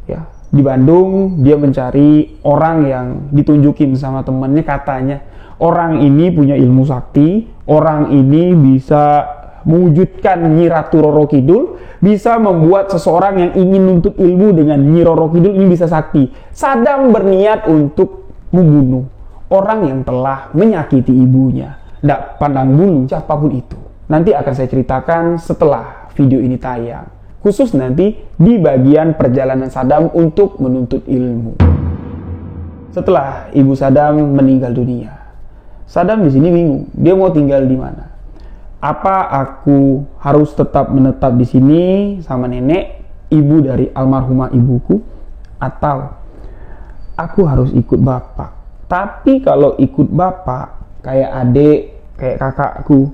Ya, di Bandung dia mencari orang yang ditunjukin sama temannya, katanya orang ini punya ilmu sakti, orang ini bisa mewujudkan Nyi Ratu Roro Kidul, bisa membuat seseorang yang ingin nuntut ilmu dengan Nyi Roro Kidul ini bisa sakti. Saddam berniat untuk membunuh orang yang telah menyakiti ibunya. Tidak pandang bulu siapapun itu. Nanti akan saya ceritakan setelah video ini tayang. Khusus nanti di bagian perjalanan Saddam untuk menuntut ilmu. Setelah ibu Saddam meninggal dunia, Saddam di sini bingung. Dia mau tinggal di mana? Apa aku harus tetap menetap di sini sama nenek, ibu dari almarhumah ibuku, atau aku harus ikut bapak? Tapi kalau ikut bapak, kayak adik, kayak kakakku,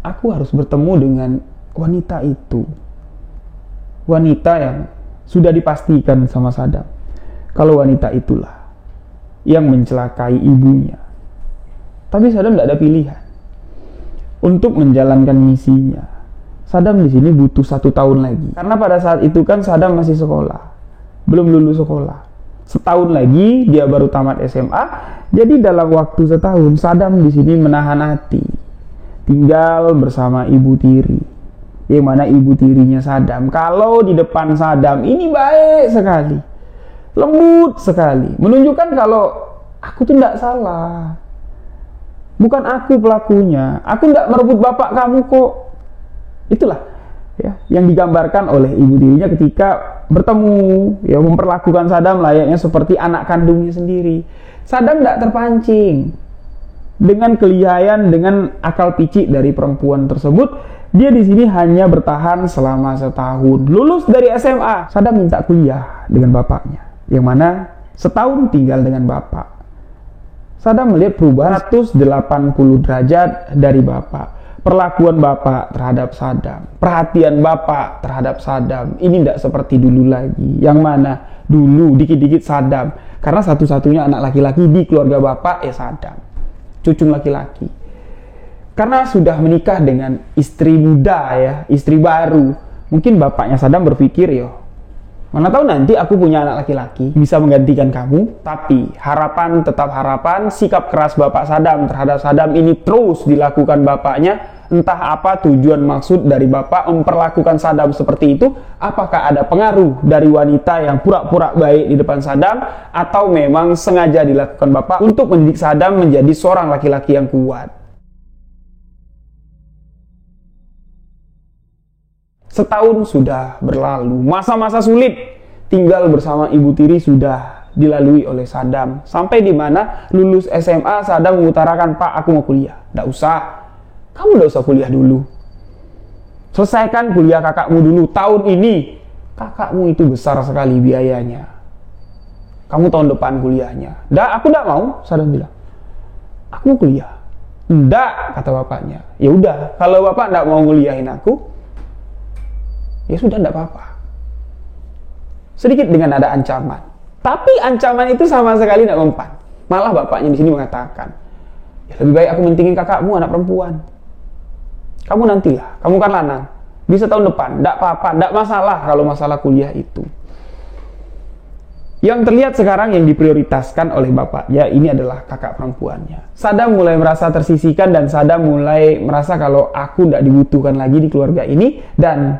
aku harus bertemu dengan wanita itu. Wanita yang sudah dipastikan sama Saddam kalau wanita itulah yang mencelakai ibunya. Tapi Saddam tidak ada pilihan untuk menjalankan misinya. Saddam di sini butuh 1 tahun lagi, karena pada saat itu kan Saddam masih sekolah, belum lulus sekolah. Setahun lagi dia baru tamat SMA. Jadi dalam waktu setahun Saddam di sini menahan hati, tinggal bersama ibu tiri, yang mana ibu tirinya Saddam, kalau di depan Saddam ini baik sekali, lembut sekali, menunjukkan kalau aku tuh tidak salah, bukan aku pelakunya, aku tidak merebut bapak kamu kok. Itulah ya yang digambarkan oleh ibu tirinya ketika bertemu, ya memperlakukan Saddam layaknya seperti anak kandungnya sendiri. Saddam tidak terpancing dengan kelihayan, dengan akal picik dari perempuan tersebut. Dia di sini hanya bertahan selama setahun. Lulus dari SMA, Saddam minta kuliah dengan bapaknya, yang mana setahun tinggal dengan bapak. Saddam melihat perubahan 180 derajat dari bapak. Perlakuan bapak terhadap Saddam, perhatian bapak terhadap Saddam, ini tidak seperti dulu lagi. Yang mana dulu dikit-dikit Saddam, karena satu-satunya anak laki-laki di keluarga bapak ya Saddam, cucu laki-laki. Karena sudah menikah dengan istri muda ya, istri baru, mungkin bapaknya Saddam berpikir, yo, mana tahu nanti aku punya anak laki-laki bisa menggantikan kamu. Tapi harapan tetap harapan. Sikap keras bapak Saddam terhadap Saddam ini terus dilakukan bapaknya. Entah apa tujuan maksud dari bapak memperlakukan Saddam seperti itu. Apakah ada pengaruh dari wanita yang pura-pura baik di depan Saddam, atau memang sengaja dilakukan bapak untuk mendidik Saddam menjadi seorang laki-laki yang kuat. Setahun sudah berlalu, masa-masa sulit tinggal bersama ibu tiri sudah dilalui oleh Saddam. Sampai di mana lulus SMA, Saddam mengutarakan, Pak, aku mau kuliah. Nggak usah, kamu nggak usah kuliah dulu. Selesaikan kuliah kakakmu dulu. Tahun ini kakakmu itu besar sekali biayanya. Kamu tahun depan kuliahnya. Nggak, aku nggak mau, Saddam bilang. Aku mau kuliah. Nggak, kata bapaknya. Ya udah, kalau bapak nggak mau nguliahin aku, ya sudah, tidak apa-apa. Sedikit dengan ada ancaman. Tapi ancaman itu sama sekali tidak mempan. Malah bapaknya di sini mengatakan, ya lebih baik aku mentingin kakakmu, anak perempuan. Kamu nantilah, kamu kan lanang. Bisa tahun depan, tidak apa-apa, tidak masalah kalau masalah kuliah itu. Yang terlihat sekarang yang diprioritaskan oleh bapaknya ini adalah kakak perempuannya. Sadam mulai merasa tersisihkan dan Sadam mulai merasa kalau aku tidak dibutuhkan lagi di keluarga ini. Dan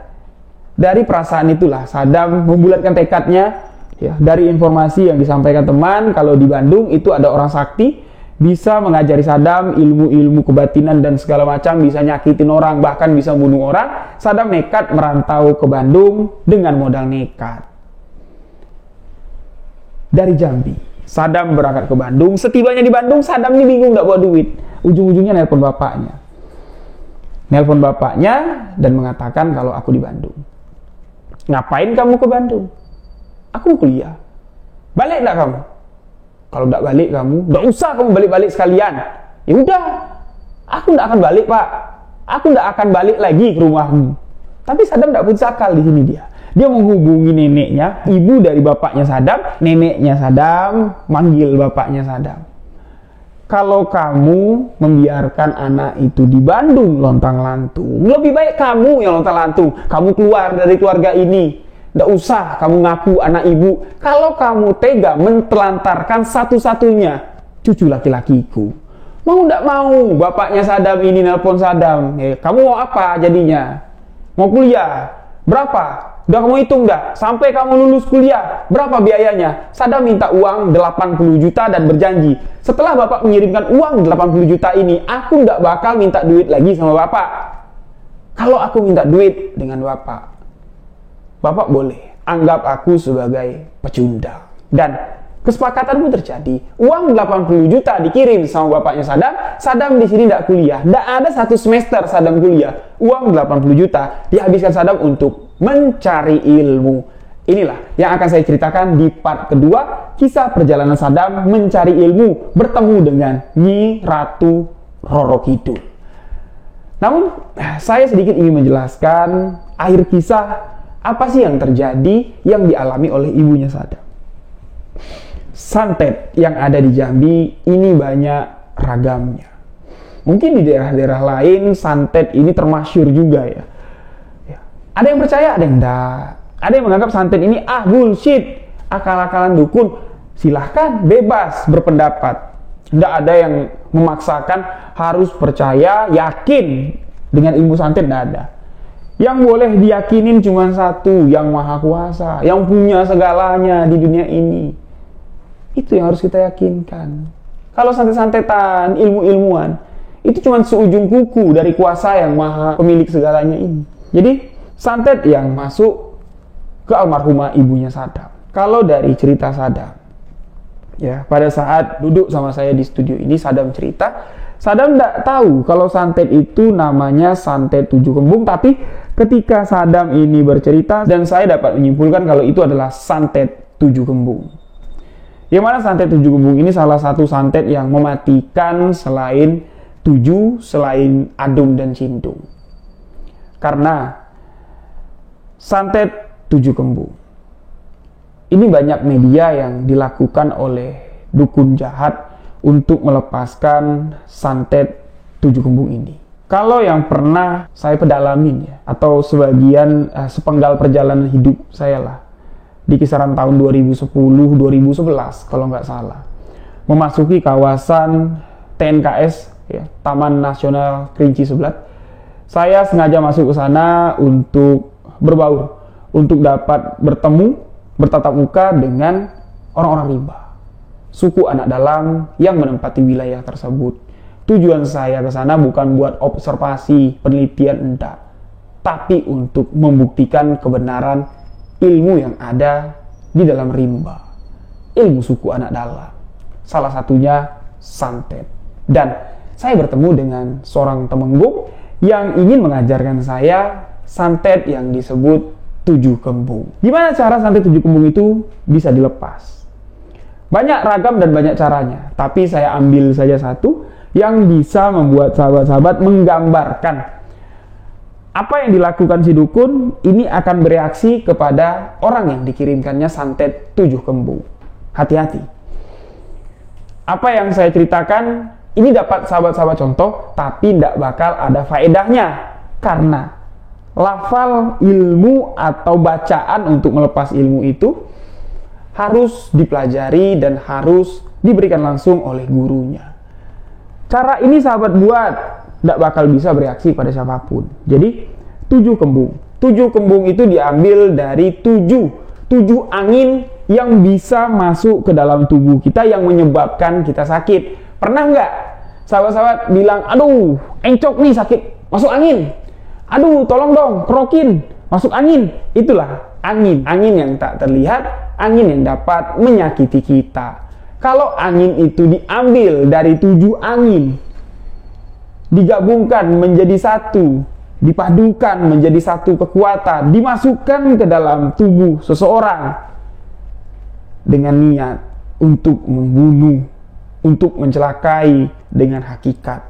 dari perasaan itulah Sadam membulatkan tekadnya, ya, dari informasi yang disampaikan teman kalau di Bandung itu ada orang sakti bisa mengajari Sadam ilmu-ilmu kebatinan dan segala macam, bisa nyakitin orang, bahkan bisa bunuh orang. Sadam nekat merantau ke Bandung dengan modal nekat. Dari Jambi, Sadam berangkat ke Bandung. Setibanya di Bandung, Sadam ini bingung gak bawa duit. Ujung-ujungnya nelpon bapaknya. Nelpon bapaknya dan mengatakan kalau aku di Bandung. Ngapain kamu ke Bandung? Aku mau kuliah. Balik gak kamu? Kalau tidak balik kamu, tidak usah kamu balik-balik sekalian. Ya udah, aku tidak akan balik pak. Aku tidak akan balik lagi ke rumahmu. Tapi Sadam tidak putus akal di sini dia. Dia menghubungi neneknya, ibu dari bapaknya Sadam, neneknya Sadam, manggil bapaknya Sadam. Kalau kamu membiarkan anak itu di Bandung lontang-lantung, lebih baik kamu yang lontang-lantung. Kamu keluar dari keluarga ini. Tidak usah kamu ngaku anak ibu. Kalau kamu tega mentelantarkan satu-satunya cucu laki-lakiku. Mau tidak mau bapaknya Sadam ini nelpon Sadam. Kamu mau apa jadinya? Mau kuliah? Berapa? Udah kamu hitung dah? Sampai kamu lulus kuliah, berapa biayanya? Sadam minta uang 80 juta dan berjanji. Setelah bapak mengirimkan uang 80 juta ini, aku tidak bakal minta duit lagi sama bapak. Kalau aku minta duit dengan bapak boleh anggap aku sebagai pecundang. Dan kesepakatan pun terjadi. Uang 80 juta dikirim sama bapaknya Sadam. Sadam di sini tidak kuliah. Tidak ada satu semester Sadam kuliah. Uang 80 juta dihabiskan Sadam untuk mencari ilmu. Inilah yang akan saya ceritakan di part kedua, kisah perjalanan Sadam mencari ilmu bertemu dengan Nyi Ratu Roro Kidul. Namun saya sedikit ingin menjelaskan akhir kisah. Apa sih yang terjadi yang dialami oleh ibunya Sadam? Santet yang ada di Jambi ini banyak ragamnya. Mungkin di daerah-daerah lain santet ini termasyhur juga ya. Ada yang percaya, ada yang enggak. Ada yang menganggap santet ini bullshit, akal-akalan dukun. Silahkan bebas berpendapat. Tidak ada yang memaksakan harus percaya, yakin dengan ilmu santet, tidak ada. Yang boleh diyakinin cuma satu, yang maha kuasa, yang punya segalanya di dunia ini. Itu yang harus kita yakinkan. Kalau santet-santetan, ilmu-ilmuwan, itu cuma seujung kuku dari kuasa yang maha pemilik segalanya ini. Jadi, santet yang masuk ke almarhumah ibunya Sadam. Kalau dari cerita Sadam, ya, pada saat duduk sama saya di studio ini, Sadam cerita, Sadam tidak tahu kalau santet itu namanya santet 7 kembung, tapi ketika Sadam ini bercerita dan saya dapat menyimpulkan kalau itu adalah santet 7 kembung. Yang mana santet 7 kembung ini salah satu santet yang mematikan selain 7, selain adung dan cindung. Karena santet 7 kembung ini banyak media yang dilakukan oleh dukun jahat untuk melepaskan santet 7 kembung ini. Kalau yang pernah saya pedalamin ya, atau sebagian sepenggal perjalanan hidup saya lah, di kisaran tahun 2010-2011 kalau nggak salah, memasuki kawasan TNKS ya, Taman Nasional Kerinci Seblat. Saya sengaja masuk ke sana untuk berbaur, untuk dapat bertemu, bertatap muka dengan orang-orang rimba, suku anak dalam yang menempati wilayah tersebut. Tujuan saya ke sana bukan buat observasi, penelitian, enggak, tapi untuk membuktikan kebenaran ilmu yang ada di dalam rimba, ilmu suku anak dalam, salah satunya santet. Dan saya bertemu dengan seorang temenggung yang ingin mengajarkan saya santet yang disebut 7 kembung. Gimana cara santet 7 kembung itu bisa dilepas? Banyak ragam dan banyak caranya, tapi saya ambil saja satu yang bisa membuat sahabat-sahabat menggambarkan apa yang dilakukan si dukun ini akan bereaksi kepada orang yang dikirimkannya santet 7 kembung. Hati-hati. Apa yang saya ceritakan ini dapat sahabat-sahabat contoh, tapi tidak bakal ada faedahnya karena lafal ilmu atau bacaan untuk melepas ilmu itu harus dipelajari dan harus diberikan langsung oleh gurunya. Cara ini sahabat buat tidak bakal bisa bereaksi pada siapapun. Jadi 7 kembung. 7 kembung itu diambil dari 7 angin yang bisa masuk ke dalam tubuh kita yang menyebabkan kita sakit. Pernah nggak sahabat-sahabat bilang, aduh encok nih sakit, masuk angin. Aduh tolong dong kerokin, masuk angin. Itulah angin yang tak terlihat, angin yang dapat menyakiti kita. Kalau angin itu diambil dari 7 angin, digabungkan menjadi satu, dipadukan menjadi satu kekuatan, dimasukkan ke dalam tubuh seseorang dengan niat untuk membunuh, untuk mencelakai dengan hakikat,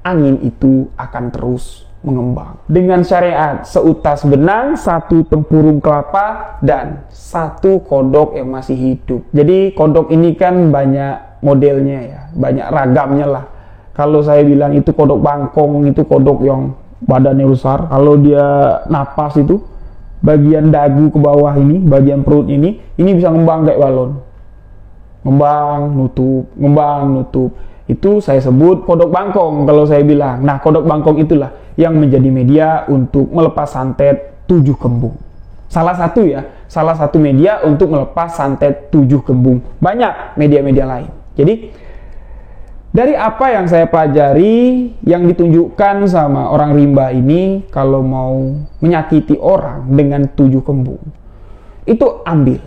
angin itu akan terus mengembang. Dengan syariat, seutas benang, 1 tempurung kelapa, dan 1 kodok yang masih hidup. Jadi kodok ini kan banyak modelnya ya, banyak ragamnya lah. Kalau saya bilang itu kodok bangkong, itu kodok yang badannya besar. Kalau dia napas itu, bagian dagu ke bawah ini, bagian perut ini bisa ngembang kayak balon. Ngembang, nutup. Itu saya sebut kodok bangkong kalau saya bilang. Nah, kodok bangkong itulah yang menjadi media untuk melepas santet 7 kembung. Salah satu media untuk melepas santet 7 kembung. Banyak media-media lain. Jadi, dari apa yang saya pelajari, yang ditunjukkan sama orang rimba ini, kalau mau menyakiti orang dengan 7 kembung, itu ambil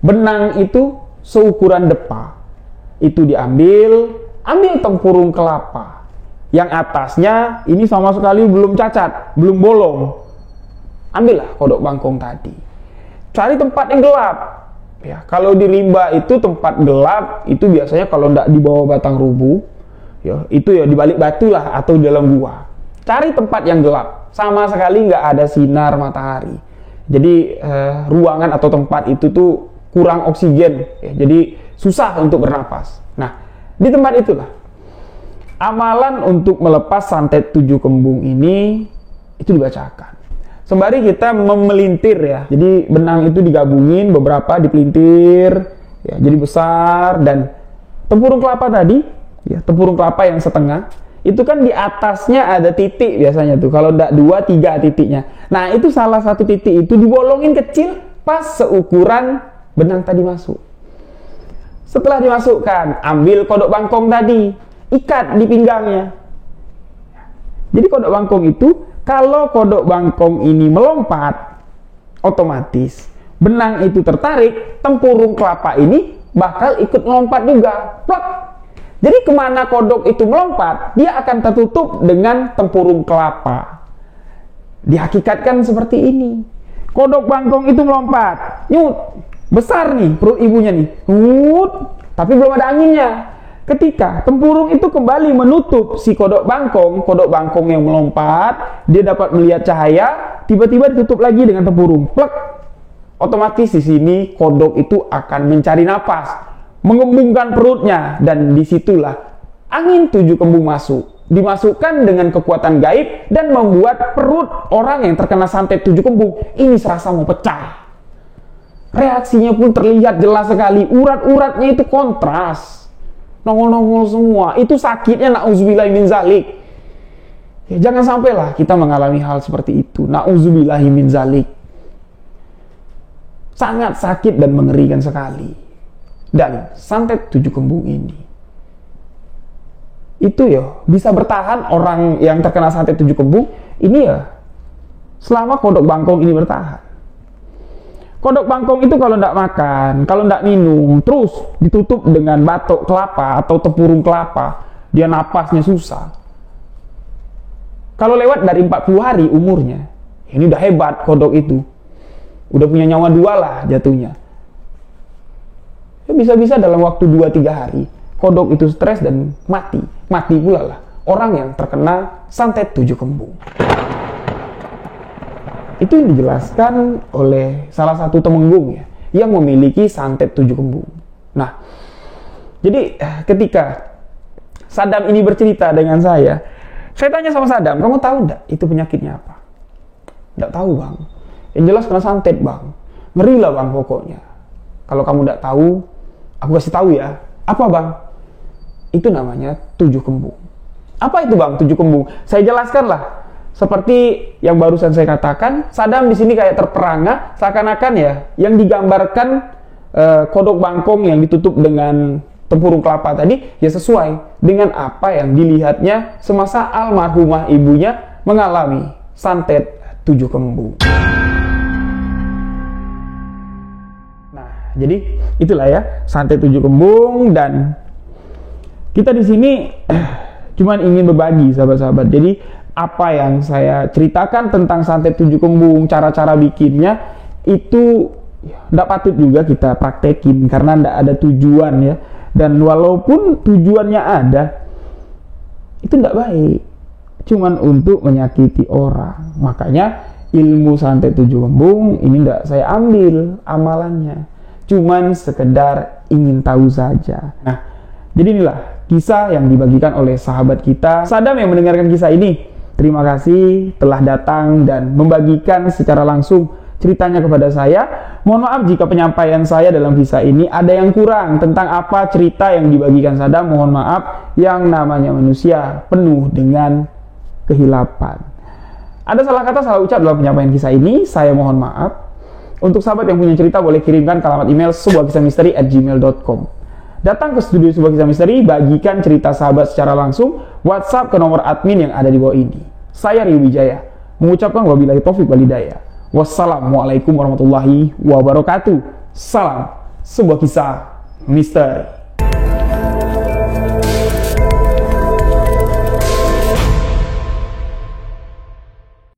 benang itu seukuran depa, itu ambil tempurung kelapa, yang atasnya ini sama sekali belum cacat, belum bolong. Ambillah kodok bangkong tadi, cari tempat yang gelap. Ya, kalau di rimba itu tempat gelap itu biasanya kalau tidak di bawah batang rubuh, ya itu ya di balik batu lah atau di dalam gua. Cari tempat yang gelap, sama sekali nggak ada sinar matahari. Jadi ruangan atau tempat itu tuh kurang oksigen, ya, jadi susah untuk bernapas. Nah, di tempat itulah amalan untuk melepas santet 7 kembung ini itu dibacakan. Sembari kita memelintir ya, jadi benang itu digabungin beberapa, dipelintir ya, jadi besar. Dan tempurung kelapa tadi ya, tempurung kelapa yang setengah itu kan di atasnya ada titik biasanya tuh, kalau enggak 2, 3 titiknya. Nah, itu salah satu titik itu dibolongin kecil pas seukuran benang tadi masuk. Setelah dimasukkan, ambil kodok bangkong tadi, ikat di pinggangnya. Jadi kodok bangkong itu, kalau kodok bangkong ini melompat, otomatis benang itu tertarik, tempurung kelapa ini bakal ikut melompat juga. Plok! Jadi kemana kodok itu melompat, dia akan tertutup dengan tempurung kelapa. Dihakikatkan seperti ini. Kodok bangkong itu melompat, nyut, besar nih perut ibunya nih, tapi belum ada anginnya. Ketika tempurung itu kembali menutup si kodok bangkong yang melompat, dia dapat melihat cahaya, tiba-tiba ditutup lagi dengan tempurung. Plek. Otomatis di sini kodok itu akan mencari napas, mengembungkan perutnya, dan disitulah angin 7 kembung masuk. Dimasukkan dengan kekuatan gaib dan membuat perut orang yang terkena santet 7 kembung ini serasa mau pecah. Reaksinya pun terlihat jelas sekali, urat-uratnya itu kontras, nongol-nongol semua. Itu sakitnya, na'udzubillahi min zalik. Ya, jangan sampailah kita mengalami hal seperti itu, na'udzubillahi min zalik. Sangat sakit dan mengerikan sekali. Dan santet 7 kembung ini itu ya bisa bertahan, orang yang terkena santet 7 kembung ini ya selama kodok bangkong ini bertahan. Kodok bangkong itu kalau tidak makan, kalau tidak minum, terus ditutup dengan batok kelapa atau tempurung kelapa, dia napasnya susah. Kalau lewat dari 40 hari umurnya, ini udah hebat kodok itu. Udah punya nyawa 2 lah jatuhnya. Ya, bisa-bisa dalam waktu 2-3 hari, kodok itu stres dan mati. Mati pula lah orang yang terkena santet 7 kembung. Itu dijelaskan oleh salah satu temenggung ya, yang memiliki santet 7 kembung. Nah, jadi ketika Saddam ini bercerita dengan saya tanya sama Saddam, kamu tahu enggak itu penyakitnya apa? Enggak tahu bang, yang jelas kena santet bang, ngeri lah bang pokoknya. Kalau kamu tidak tahu, aku kasih tahu ya. Apa bang? Itu namanya 7 kembung. Apa itu bang 7 kembung? Saya jelaskan lah. Seperti yang barusan saya katakan, Saddam di sini kayak terperangah, seakan-akan ya yang digambarkan kodok bangkong yang ditutup dengan tempurung kelapa tadi ya sesuai dengan apa yang dilihatnya semasa almarhumah ibunya mengalami santet 7 kembung. Nah, jadi itulah ya santet 7 kembung, dan kita di sini cuman ingin berbagi sahabat-sahabat. Jadi apa yang saya ceritakan tentang santet 7 kembung, cara-cara bikinnya itu tidak patut juga kita praktekin karena tidak ada tujuan ya. Dan walaupun tujuannya ada, itu tidak baik, cuman untuk menyakiti orang. Makanya ilmu santet 7 kembung ini tidak saya ambil amalannya, cuman sekedar ingin tahu saja. Nah, jadi inilah kisah yang dibagikan oleh sahabat kita Saddam yang mendengarkan kisah ini. Terima kasih telah datang dan membagikan secara langsung ceritanya kepada saya. Mohon maaf jika penyampaian saya dalam kisah ini ada yang kurang tentang apa cerita yang dibagikan Saddam. Mohon maaf, yang namanya manusia penuh dengan kehilapan. Ada salah kata, salah ucap dalam penyampaian kisah ini, saya mohon maaf. Untuk sahabat yang punya cerita boleh kirimkan ke alamat email sebuahkisahmisteri@gmail.com. Datang ke studio Sebuah Kisah Misteri, bagikan cerita sahabat secara langsung, WhatsApp ke nomor admin yang ada di bawah ini. Saya Rio Wijaya mengucapkan wabillahi taufik wal hidayah. Wassalamualaikum warahmatullahi wabarakatuh. Salam Sebuah Kisah Misteri.